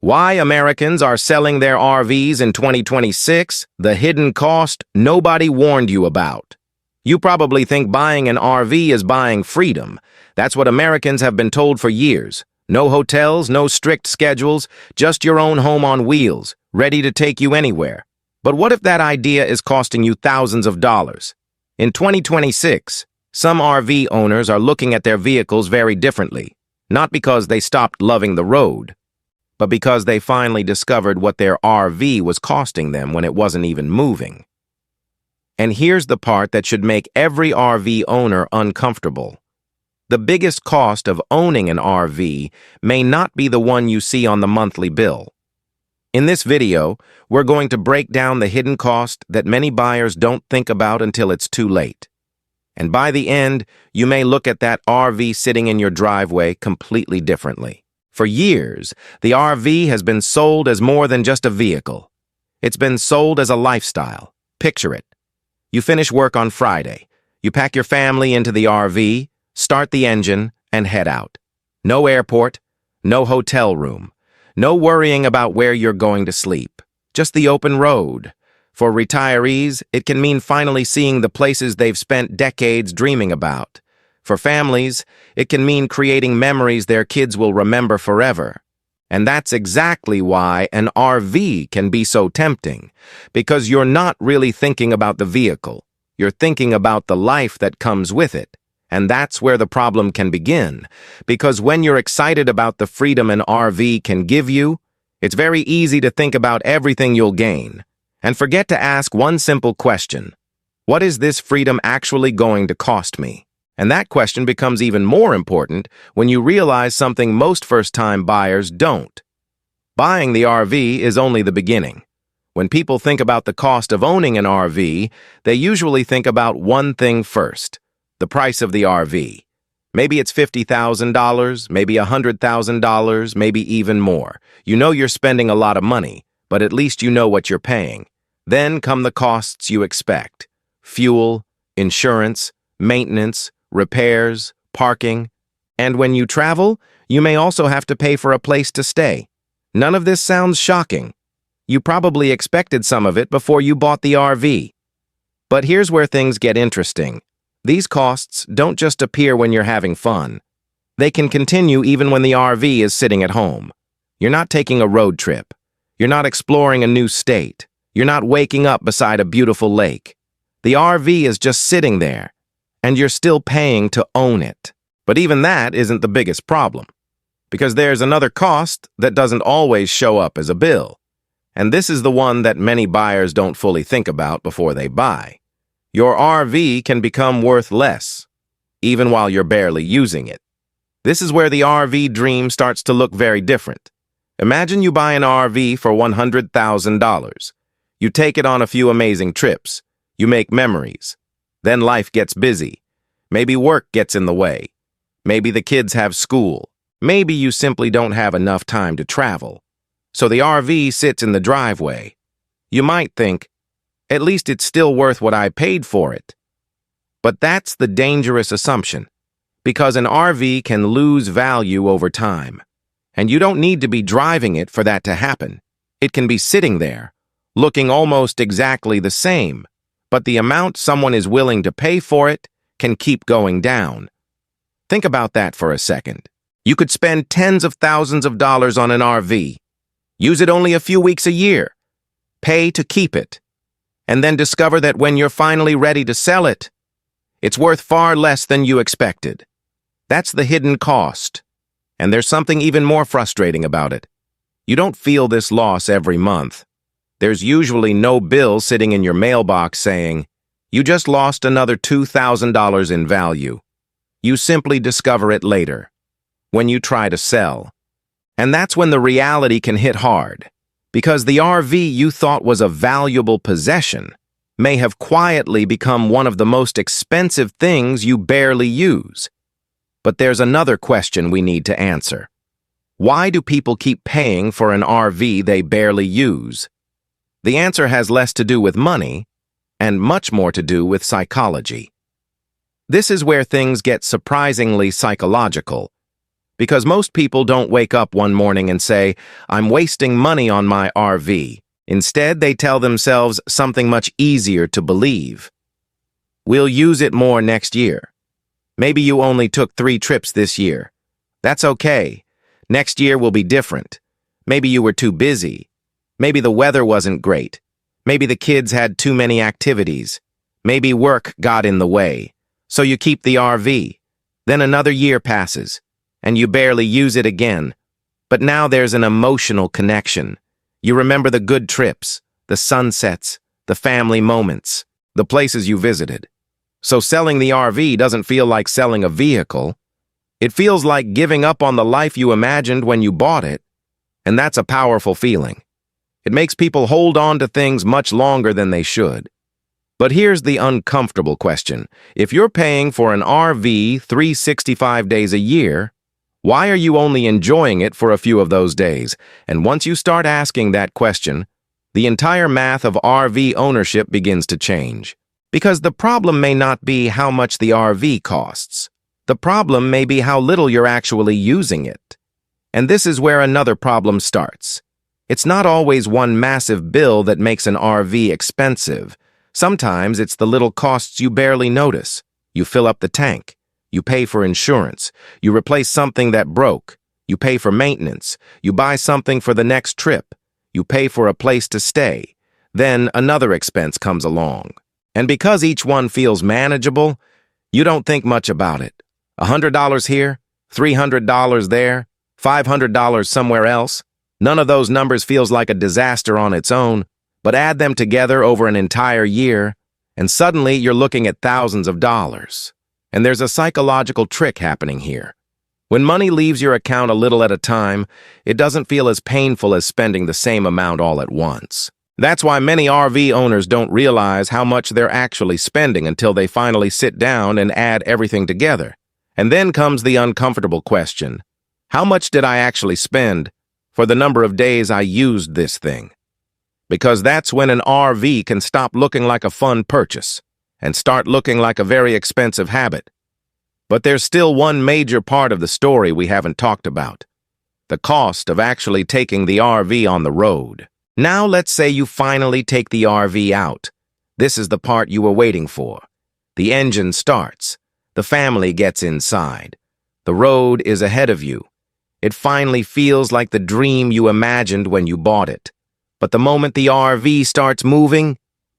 Why Americans are selling their RVs in 2026, the hidden cost nobody warned you about. You probably think buying an RV is buying freedom. That's what Americans have been told for years. No hotels, no strict schedules, just your own home on wheels, ready to take you anywhere. But what if that idea is costing you thousands of dollars? In 2026, some RV owners are looking at their vehicles very differently, not because they stopped loving the road, but because they finally discovered what their RV was costing them when it wasn't even moving. And here's the part that should make every RV owner uncomfortable. The biggest cost of owning an RV may not be the one you see on the monthly bill. In this video, we're going to break down the hidden cost that many buyers don't think about until it's too late. And by the end, you may look at that RV sitting in your driveway completely differently. For years, the RV has been sold as more than just a vehicle. It's been sold as a lifestyle. Picture it. You finish work on Friday. You pack your family into the RV, start the engine, and head out. No airport, no hotel room, no worrying about where you're going to sleep. Just the open road. For retirees, it can mean finally seeing the places they've spent decades dreaming about. For families, it can mean creating memories their kids will remember forever. And that's exactly why an RV can be so tempting, because you're not really thinking about the vehicle. You're thinking about the life that comes with it. And that's where the problem can begin, because when you're excited about the freedom an RV can give you, it's very easy to think about everything you'll gain, and forget to ask one simple question: what is this freedom actually going to cost me? And that question becomes even more important when you realize something most first-time buyers don't. Buying the RV is only the beginning. When people think about the cost of owning an RV, they usually think about one thing first: the price of the RV. Maybe it's $50,000, maybe $100,000, maybe even more. You know you're spending a lot of money, but at least you know what you're paying. Then come the costs you expect: fuel, insurance, maintenance, repairs, parking. And when you travel, you may also have to pay for a place to stay. None of this sounds shocking. You probably expected some of it before you bought the RV. But here's where things get interesting. These costs don't just appear when you're having fun. They can continue even when the RV is sitting at home. You're not taking a road trip. You're not exploring a new state. You're not waking up beside a beautiful lake. The RV is just sitting there, and you're still paying to own it. But even that isn't the biggest problem, because there's another cost that doesn't always show up as a bill. And this is the one that many buyers don't fully think about before they buy. Your RV can become worth less, even while you're barely using it. This is where the RV dream starts to look very different. Imagine you buy an RV for $100,000. You take it on a few amazing trips. You make memories. Then life gets busy. Maybe work gets in the way. Maybe the kids have school. Maybe you simply don't have enough time to travel. So the RV sits in the driveway. You might think, at least it's still worth what I paid for it. But that's the dangerous assumption, because an RV can lose value over time. And you don't need to be driving it for that to happen. It can be sitting there, looking almost exactly the same, but the amount someone is willing to pay for it can keep going down. Think about that for a second. You could spend tens of thousands of dollars on an RV, use it only a few weeks a year, pay to keep it, and then discover that when you're finally ready to sell it, it's worth far less than you expected. That's the hidden cost. And there's something even more frustrating about it. You don't feel this loss every month. There's usually no bill sitting in your mailbox saying, "You just lost another $2,000 in value." You simply discover it later, when you try to sell. And that's when the reality can hit hard, because the RV you thought was a valuable possession may have quietly become one of the most expensive things you barely use. But there's another question we need to answer. Why do people keep paying for an RV they barely use? The answer has less to do with money and much more to do with psychology. This is where things get surprisingly psychological, Because most people don't wake up one morning and say, "I'm wasting money on my RV." Instead, they tell themselves something much easier to believe. "We'll use it more next year." Maybe you only took 3 trips this year. That's okay. Next year will be different. Maybe you were too busy. Maybe the weather wasn't great. Maybe the kids had too many activities. Maybe work got in the way. So you keep the RV. Then another year passes, and you barely use it again. But now there's an emotional connection. You remember the good trips, the sunsets, the family moments, the places you visited. So selling the RV doesn't feel like selling a vehicle. It feels like giving up on the life you imagined when you bought it. And that's a powerful feeling. It makes people hold on to things much longer than they should. But here's the uncomfortable question. If you're paying for an RV 365 days a year, why are you only enjoying it for a few of those days? And once you start asking that question, the entire math of RV ownership begins to change. Because the problem may not be how much the RV costs. The problem may be how little you're actually using it. And this is where another problem starts. It's not always one massive bill that makes an RV expensive. Sometimes it's the little costs you barely notice. You fill up the tank. You pay for insurance. You replace something that broke. You pay for maintenance. You buy something for the next trip. You pay for a place to stay. Then another expense comes along. And because each one feels manageable, you don't think much about it. $100 here, $300 there, $500 somewhere else. None of those numbers feels like a disaster on its own, but add them together over an entire year, and suddenly you're looking at thousands of dollars. And there's a psychological trick happening here. When money leaves your account a little at a time, it doesn't feel as painful as spending the same amount all at once. That's why many RV owners don't realize how much they're actually spending until they finally sit down and add everything together. And then comes the uncomfortable question. How much did I actually spend for the number of days I used this thing? Because that's when an RV can stop looking like a fun purchase and start looking like a very expensive habit. But there's still one major part of the story we haven't talked about. The cost of actually taking the RV on the road. Now let's say you finally take the RV out. This is the part you were waiting for. The engine starts. The family gets inside. The road is ahead of you. It finally feels like the dream you imagined when you bought it. But the moment the RV starts moving,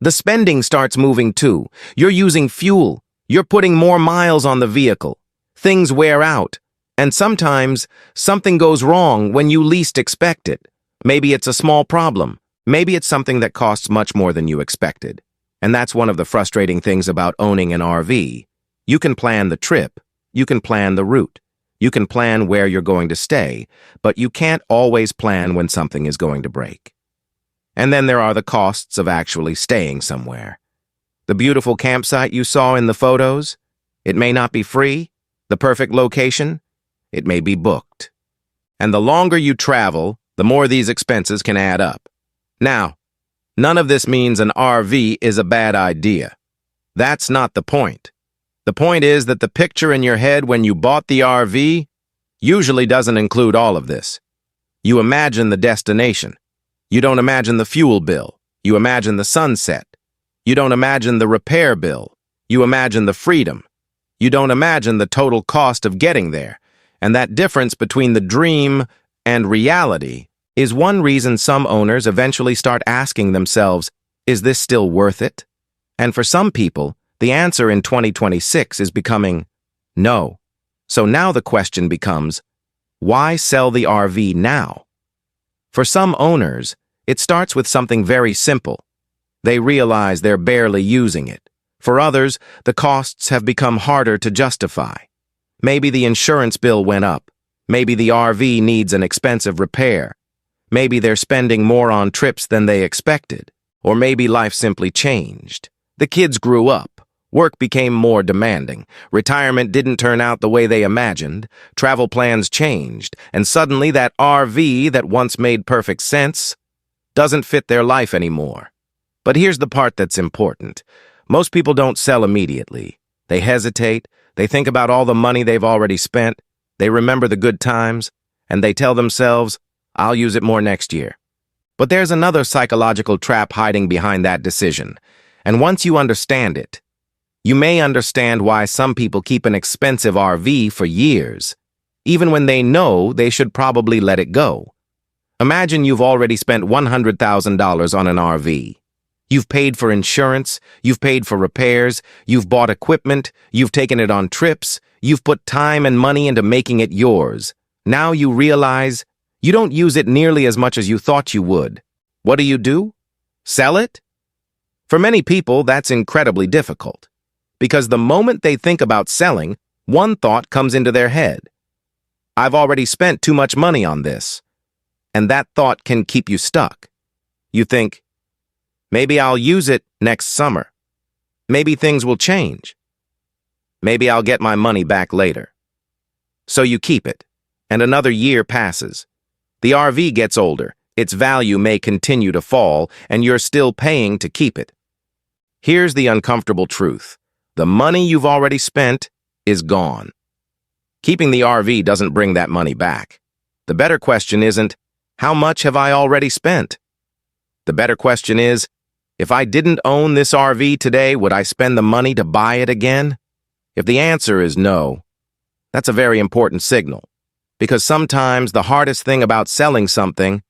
the spending starts moving too. You're using fuel. You're putting more miles on the vehicle. Things wear out. And sometimes something goes wrong when you least expect it. Maybe it's a small problem. Maybe it's something that costs much more than you expected. And that's one of the frustrating things about owning an RV. You can plan the trip. You can plan the route. You can plan where you're going to stay, but you can't always plan when something is going to break. And then there are the costs of actually staying somewhere. The beautiful campsite you saw in the photos, it may not be free. The perfect location, it may be booked. And the longer you travel, the more these expenses can add up. Now, none of this means an RV is a bad idea. That's not the point. The point is that the picture in your head when you bought the RV usually doesn't include all of this. You imagine the destination. You don't imagine the fuel bill. You imagine the sunset. You don't imagine the repair bill. You imagine the freedom. You don't imagine the total cost of getting there. And that difference between the dream and reality is one reason some owners eventually start asking themselves, is this still worth it? And for some people, the answer in 2026 is becoming no. So now the question becomes, why sell the RV now? For some owners, it starts with something very simple. They realize they're barely using it. For others, the costs have become harder to justify. Maybe the insurance bill went up. Maybe the RV needs an expensive repair. Maybe they're spending more on trips than they expected. Or maybe life simply changed. The kids grew up. Work became more demanding. Retirement didn't turn out the way they imagined. Travel plans changed. And suddenly that RV that once made perfect sense doesn't fit their life anymore. But here's the part that's important. Most people don't sell immediately. They hesitate. They think about all the money they've already spent. They remember the good times, and they tell themselves, I'll use it more next year. But there's another psychological trap hiding behind that decision, and once you understand it, you may understand why some people keep an expensive RV for years, even when they know they should probably let it go. Imagine you've already spent $100,000 on an RV. You've paid for insurance, you've paid for repairs, you've bought equipment, you've taken it on trips, you've put time and money into making it yours. Now you realize you don't use it nearly as much as you thought you would. What do? Sell it? For many people, that's incredibly difficult, because the moment they think about selling, one thought comes into their head. I've already spent too much money on this. And that thought can keep you stuck. You think, maybe I'll use it next summer. Maybe things will change. Maybe I'll get my money back later. So you keep it, and another year passes. The RV gets older, its value may continue to fall, and you're still paying to keep it. Here's the uncomfortable truth. The money you've already spent is gone. Keeping the RV doesn't bring that money back. The better question isn't, how much have I already spent? The better question is, if I didn't own this RV today, would I spend the money to buy it again? If the answer is no, that's a very important signal, because sometimes the hardest thing about selling something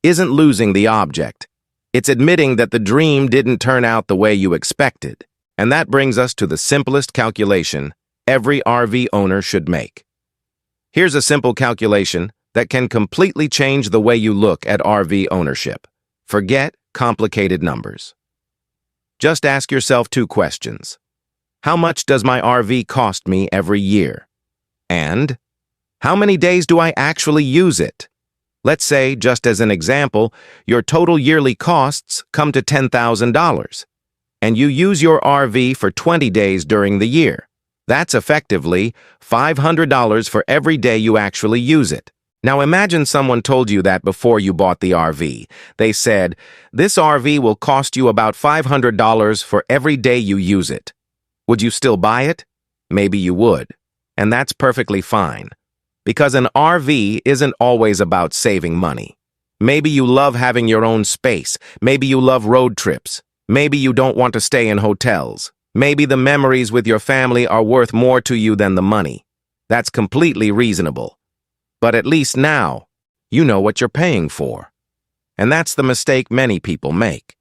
isn't losing the object. It's admitting that the dream didn't turn out the way you expected. And that brings us to the simplest calculation every RV owner should make. Here's a simple calculation that can completely change the way you look at RV ownership. Forget complicated numbers. Just ask yourself two questions. How much does my RV cost me every year? And how many days do I actually use it? Let's say, just as an example, your total yearly costs come to $10,000, and you use your RV for 20 days during the year. That's effectively $500 for every day you actually use it. Now imagine someone told you that before you bought the RV. They said, this RV will cost you about $500 for every day you use it. Would you still buy it? Maybe you would. And that's perfectly fine. Because an RV isn't always about saving money. Maybe you love having your own space. Maybe you love road trips. Maybe you don't want to stay in hotels. Maybe the memories with your family are worth more to you than the money. That's completely reasonable. But at least now, you know what you're paying for. And that's the mistake many people make.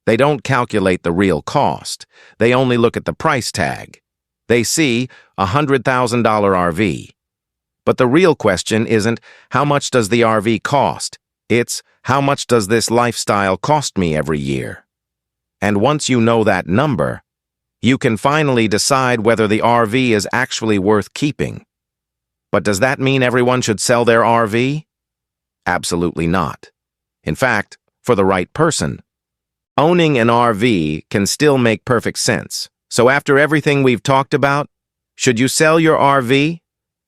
They don't calculate the real cost. They only look at the price tag. They see a $100,000 RV. But the real question isn't, how much does the RV cost? It's, how much does this lifestyle cost me every year? And once you know that number, you can finally decide whether the RV is actually worth keeping. But does that mean everyone should sell their RV? Absolutely not. In fact, for the right person, owning an RV can still make perfect sense. So after everything we've talked about, should you sell your RV?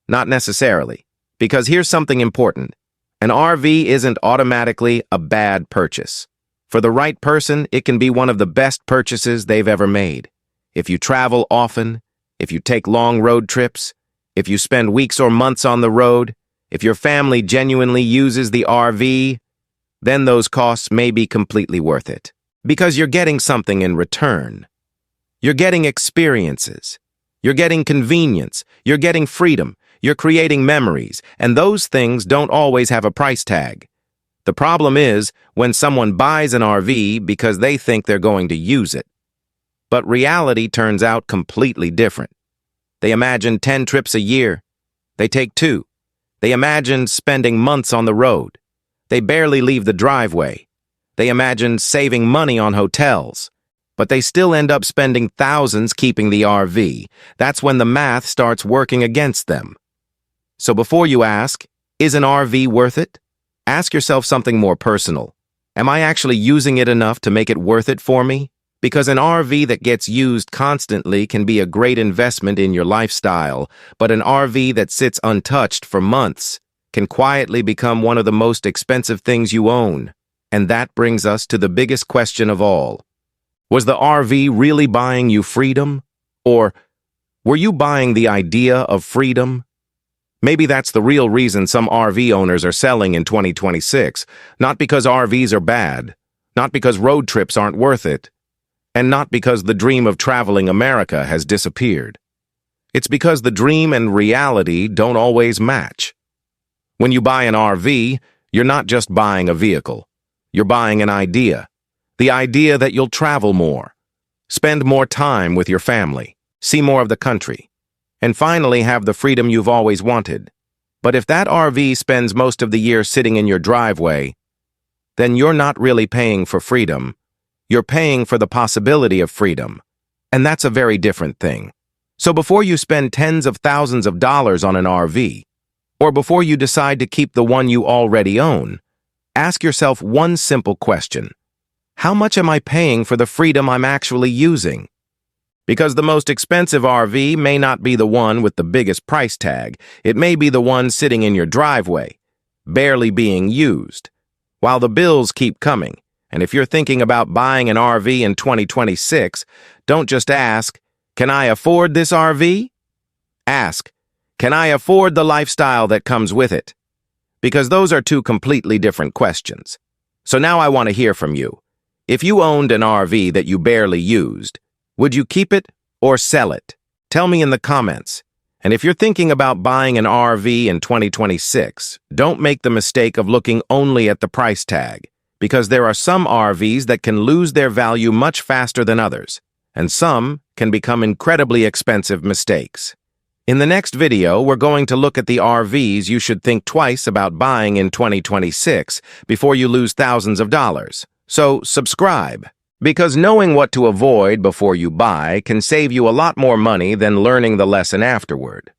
Not necessarily, because here's something important. An RV isn't automatically a bad purchase. For the right person, it can be one of the best purchases they've ever made. If you travel often, if you take long road trips, if you spend weeks or months on the road, if your family genuinely uses the RV, then those costs may be completely worth it. Because you're getting something in return. You're getting experiences. You're getting convenience. You're getting freedom. You're creating memories. And those things don't always have a price tag. The problem is when someone buys an RV because they think they're going to use it. But reality turns out completely different. They imagine 10 trips a year. They take 2. They imagine spending months on the road. They barely leave the driveway. They imagine saving money on hotels. But they still end up spending thousands keeping the RV. That's when the math starts working against them. So before you ask, is an RV worth it? Ask yourself something more personal. Am I actually using it enough to make it worth it for me? Because an RV that gets used constantly can be a great investment in your lifestyle, but an RV that sits untouched for months can quietly become one of the most expensive things you own. And that brings us to the biggest question of all. Was the RV really buying you freedom? Or were you buying the idea of freedom? Maybe that's the real reason some RV owners are selling in 2026, not because RVs are bad, not because road trips aren't worth it, and not because the dream of traveling America has disappeared. It's because the dream and reality don't always match. When you buy an RV, you're not just buying a vehicle. You're buying an idea. The idea that you'll travel more, spend more time with your family, see more of the country, and finally have the freedom you've always wanted. But if that RV spends most of the year sitting in your driveway, then you're not really paying for freedom. You're paying for the possibility of freedom. And that's a very different thing. So before you spend tens of thousands of dollars on an RV, or before you decide to keep the one you already own, ask yourself one simple question. How much am I paying for the freedom I'm actually using? Because the most expensive RV may not be the one with the biggest price tag. It may be the one sitting in your driveway, barely being used, while the bills keep coming. And if you're thinking about buying an RV in 2026, don't just ask, "Can I afford this RV?" Ask, "Can I afford the lifestyle that comes with it?" Because those are two completely different questions. So now I want to hear from you. If you owned an RV that you barely used, would you keep it or sell it? Tell me in the comments. And if you're thinking about buying an RV in 2026, don't make the mistake of looking only at the price tag, because there are some RVs that can lose their value much faster than others, and some can become incredibly expensive mistakes. In the next video, we're going to look at the RVs you should think twice about buying in 2026 before you lose thousands of dollars. So subscribe, because knowing what to avoid before you buy can save you a lot more money than learning the lesson afterward.